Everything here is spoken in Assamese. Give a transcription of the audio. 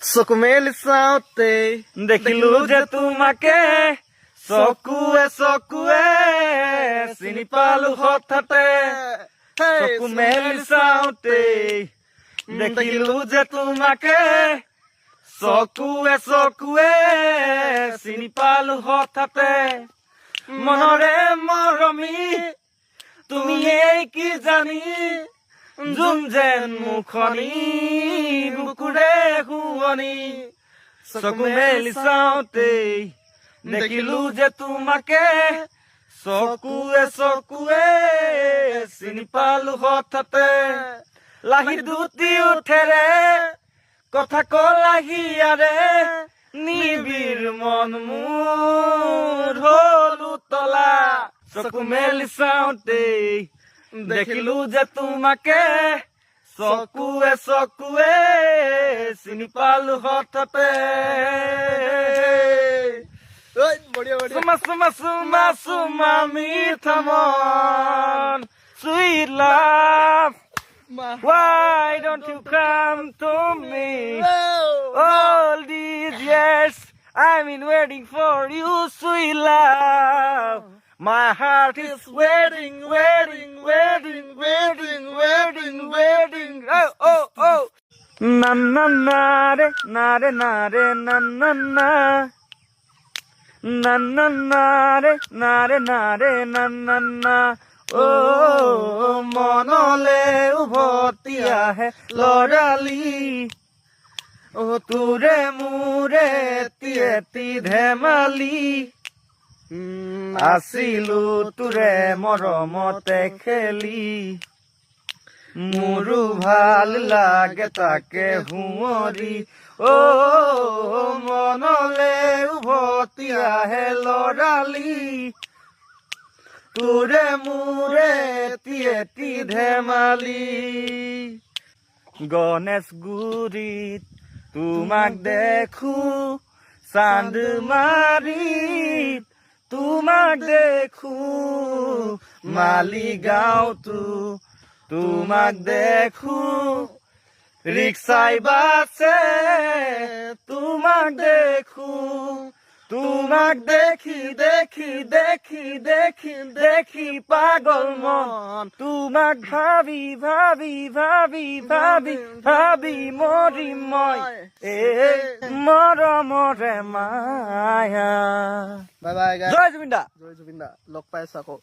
চকু মেলি চাওঁতে দেখিলো যে তোমাকে চকুৱে চকুৱে চিনি পালো হঠাতে চকু মেলি চাওঁতে দেখিলো যে তোমাকে চকুৱে চকুৱে চিনি পালো হঠাতে মনৰে মৰমী তুমি কি জানি যোন যেন মুখনি বুকুৰে শুৱনি চকু মেলি চাওঁতে দেখিলো যে তোমাকে চকুৱে চকুৱে চিনি পালো হঠাতে লাহি দুটি উঠেৰে কথা কলাহিয়াৰে নিবিৰ মন মোৰ হলো তলা চকু মেলি চাওঁতে দেখিলো যে তোমাকে চকুৱে চকুৱে চিনি পালো হঠাতে বঢ়িয়া বঢ়িয়া চুমা চুমা চুমা চুমা মিঠা মন sweet love why don't you come to me all these years I've been waiting for you sweet love my heart is waiting waiting waiting waiting waiting waiting oh oh oh na na na re na re na re na na na na na na re na re na re na na na ও মনলে উভতি আহে লৰালি ও তোৰে মোৰে এটি ধেমালি আছিলো তোৰে মৰমতে খেলি মোৰো ভাল লাগে তাকে হুঁৱৰি ও মনলে উভতি আহে লৰালি তোৰে মোৰে এটি ধেমালি গণেশগুৰিত তোমাক দেখো চান্দমাৰিত তোমাক দেখো মালিগাঁওতো তোমাক দেখো ৰিক্সাই বাছে তোমাক দেখো তোমাক দেখি দেখি দেখি দেখি দেখি পাগল মন তোমাক ভাবি ভাবি ভাবি ভাবি ভাবি মৰিম মই মৰমৰে মায়া বাই বাই জয় জুবিন দা জয় জুবিন দা লগ পাইছো আকৌ